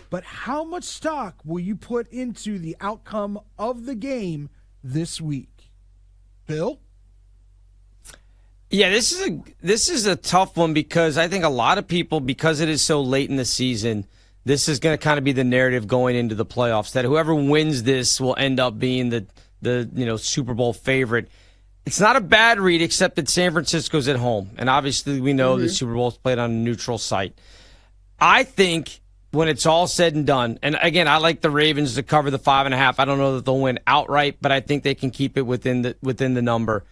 but how much stock will you put into the outcome of the game this week? Bill? Yeah, this is a tough one because I think a lot of people, because it is so late in the season, this is going to kind of be the narrative going into the playoffs, that whoever wins this will end up being the Super Bowl favorite. It's not a bad read, except that San Francisco's at home, and obviously we know the Super Bowl is played on a neutral site. I think when it's all said and done, and again, I like the Ravens to cover the 5.5. I don't know that they'll win outright, but I think they can keep it within the number.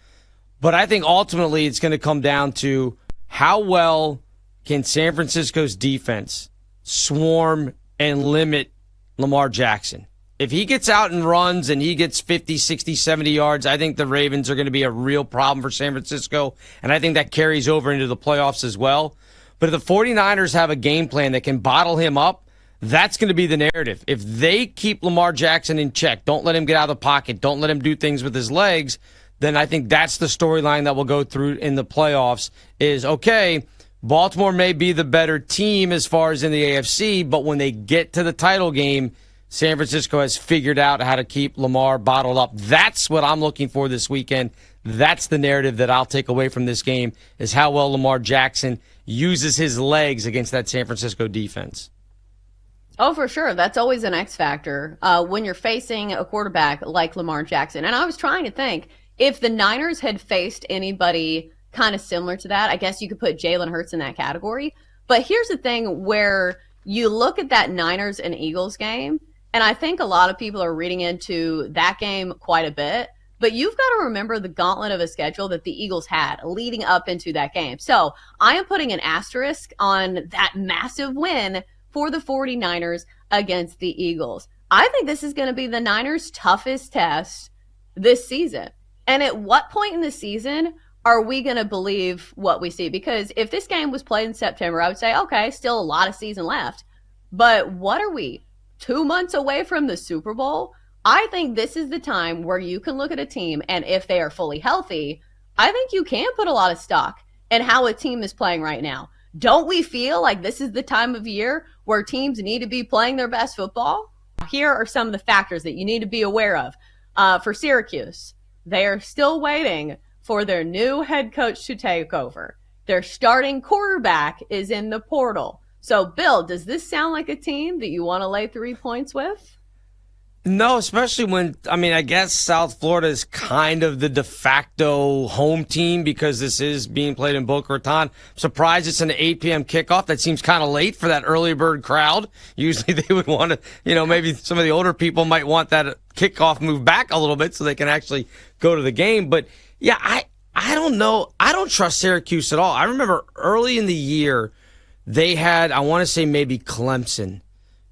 But I think ultimately it's going to come down to how well can San Francisco's defense swarm and limit Lamar Jackson. If he gets out and runs and he gets 50, 60, 70 yards, I think the Ravens are going to be a real problem for San Francisco, and I think that carries over into the playoffs as well. But if the 49ers have a game plan that can bottle him up, that's going to be the narrative. If they keep Lamar Jackson in check, don't let him get out of the pocket, don't let him do things with his legs, then I think that's the storyline that will go through in the playoffs is, okay, Baltimore may be the better team as far as in the AFC, but when they get to the title game, San Francisco has figured out how to keep Lamar bottled up. That's what I'm looking for this weekend. That's the narrative that I'll take away from this game, is how well Lamar Jackson uses his legs against that San Francisco defense. Oh, for sure. That's always an X factor when you're facing a quarterback like Lamar Jackson. And I was trying to think, if the Niners had faced anybody kind of similar to that, I guess you could put Jalen Hurts in that category. But here's the thing, where you look at that Niners and Eagles game, and I think a lot of people are reading into that game quite a bit, but you've got to remember the gauntlet of a schedule that the Eagles had leading up into that game. So I am putting an asterisk on that massive win for the 49ers against the Eagles. I think this is going to be the Niners' toughest test this season. And at what point in the season are we going to believe what we see? Because if this game was played in September, I would say, okay, still a lot of season left. But what are we, 2 months away from the Super Bowl? I think this is the time where you can look at a team, and if they are fully healthy, I think you can put a lot of stock in how a team is playing right now. Don't we feel like this is the time of year where teams need to be playing their best football? Here are some of the factors that you need to be aware of. For Syracuse, they are still waiting for their new head coach to take over. Their starting quarterback is in the portal. So, Bill, does this sound like a team that you want to lay 3 points with? No, especially when, I guess South Florida is kind of the de facto home team because this is being played in Boca Raton. I'm surprised it's an 8 p.m. kickoff. That seems kind of late for that early bird crowd. Usually they would want to, maybe some of the older people might want that kickoff moved back a little bit so they can actually go to the game. But, yeah, I don't know. I don't trust Syracuse at all. I remember early in the year they had, I want to say maybe Clemson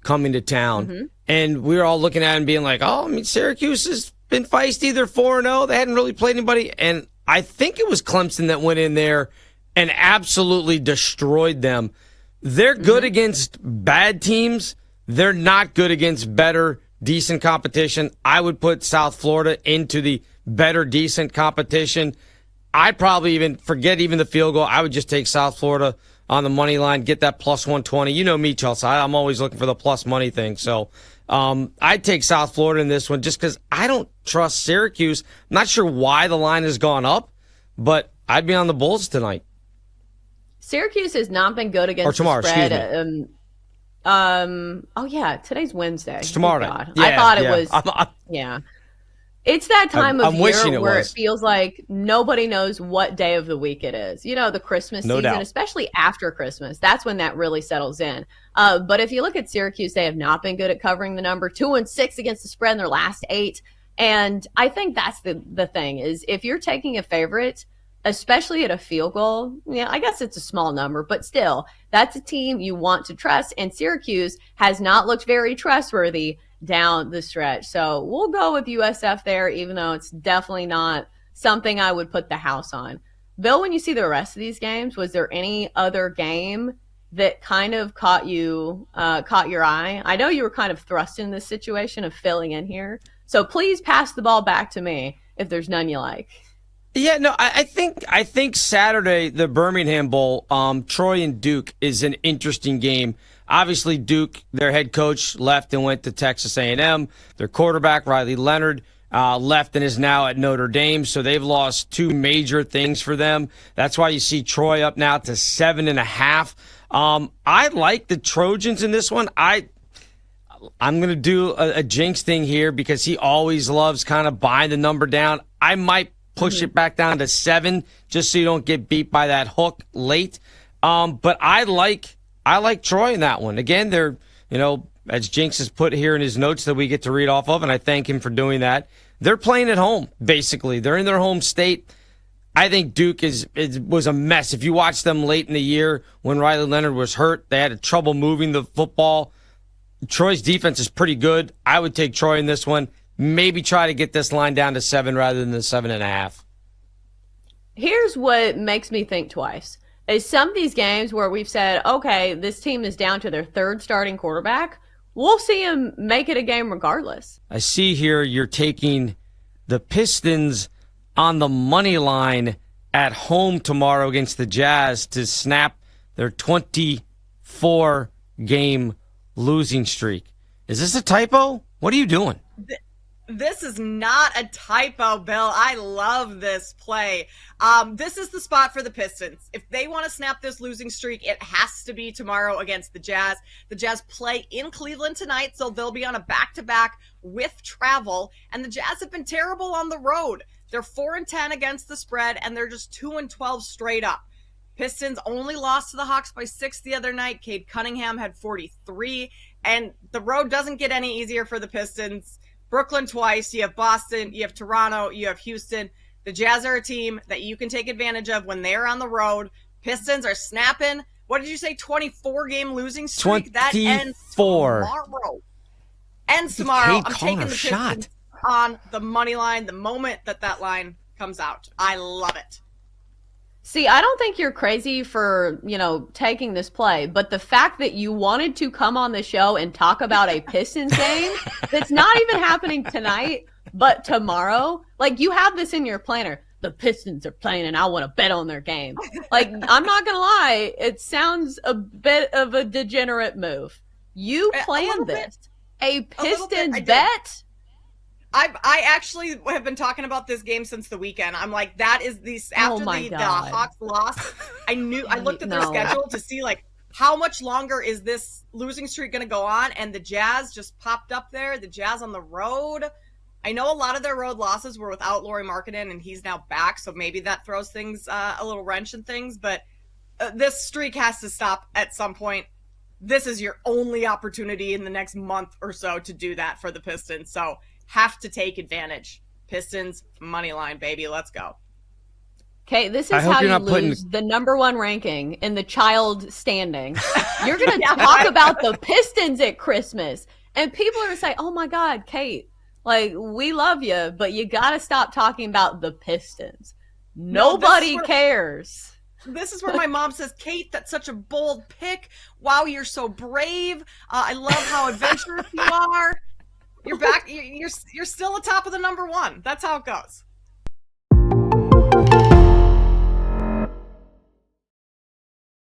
coming to town. Mm-hmm. And we were all looking at it and being like, Syracuse has been feisty. They're 4-0. They hadn't really played anybody. And I think it was Clemson that went in there and absolutely destroyed them. They're good against bad teams. They're not good against better, decent competition. I would put South Florida into the better, decent competition. I'd probably even forget even the field goal. I would just take South Florida on the money line, get that plus 120. You know me, Chelsea. I'm always looking for the plus money thing. So I'd take South Florida in this one just because I don't trust Syracuse. I'm not sure why the line has gone up, but I'd be on the Bulls tonight. Syracuse has not been good against or tomorrow, the spread. Excuse me. Today's Wednesday. It's tomorrow night. Yeah, I thought it was. Yeah. It's that time of year where it feels like nobody knows what day of the week it is. The Christmas season, doubt. Especially after Christmas, that's when that really settles in. But if you look at Syracuse, they have not been good at covering the number. 2-6 against the spread in their last 8. And I think that's the thing is if you're taking a favorite, especially at a field goal, I guess it's a small number, but still, that's a team you want to trust. And Syracuse has not looked very trustworthy down the stretch. So we'll go with USF there, even though it's definitely not something I would put the house on. Bill, when you see the rest of these games, was there any other game that kind of caught your eye? I know you were kind of thrust in this situation of filling in here. So please pass the ball back to me if there's none you like. Yeah, no, I think Saturday, the Birmingham Bowl, Troy and Duke is an interesting game. Obviously, Duke, their head coach, left and went to Texas A&M. Their quarterback, Riley Leonard, left and is now at Notre Dame. So they've lost two major things for them. That's why you see Troy up now to 7.5. I like the Trojans in this one. I'm going to do a jinx thing here because he always loves kind of buying the number down. I might push it back down to 7 just so you don't get beat by that hook late. But I like Troy in that one. Again, they're, as Jinx has put here in his notes that we get to read off of, and I thank him for doing that. They're playing at home, basically. They're in their home state. I think Duke was a mess. If you watch them late in the year when Riley Leonard was hurt, they had trouble moving the football. Troy's defense is pretty good. I would take Troy in this one. Maybe try to get this line down to 7 rather than the 7.5. Here's what makes me think twice. Is some of these games where we've said, okay, this team is down to their third starting quarterback, we'll see him make it a game regardless. I see here you're taking the Pistons on the money line at home tomorrow against the Jazz to snap their 24-game losing streak. Is this a typo? What are you doing? This is not a typo, Bill. I love this play. This is the spot for the Pistons. If they want to snap this losing streak, it has to be tomorrow against the Jazz. The Jazz play in Cleveland tonight, so they'll be on a back-to-back with travel. And the Jazz have been terrible on the road. They're 4-10 against the spread, and they're just 2-12 straight up. Pistons only lost to the Hawks by 6 the other night. Cade Cunningham had 43, and the road doesn't get any easier for the Pistons. Brooklyn twice, you have Boston, you have Toronto, you have Houston. The Jazz are a team that you can take advantage of when they're on the road. Pistons are snapping. What did you say, 24-game losing streak? 24. That ends tomorrow. Ends tomorrow. I'm taking the Pistons on the money line the moment that line comes out. I love it. See, I don't think you're crazy for, taking this play, but the fact that you wanted to come on the show and talk about a Pistons game that's not even happening tonight, but tomorrow, like you have this in your planner. The Pistons are playing and I want to bet on their game. Like, I'm not going to lie, it sounds a bit of a degenerate move. You planned this. A Pistons bet? I actually have been talking about this game since the weekend. I'm like, that is after the Hawks lost. I looked at their schedule to see like how much longer is this losing streak going to go on, and the Jazz just popped up there. The Jazz on the road. I know a lot of their road losses were without Lauri Markkanen, and he's now back, so maybe that throws things a little wrench in things. But this streak has to stop at some point. This is your only opportunity in the next month or so to do that for the Pistons. So have to take advantage. Pistons, money line, baby. Let's go. Okay, this is how you lose the number one ranking in the child standing. You're going to talk about the Pistons at Christmas. And people are going to say, oh, my God, Kate, like, we love you, but you got to stop talking about the Pistons. Nobody cares. This is where my mom says, Kate, that's such a bold pick. Wow, you're so brave. I love how adventurous you are. You're back. You're still atop of the number one. That's how it goes.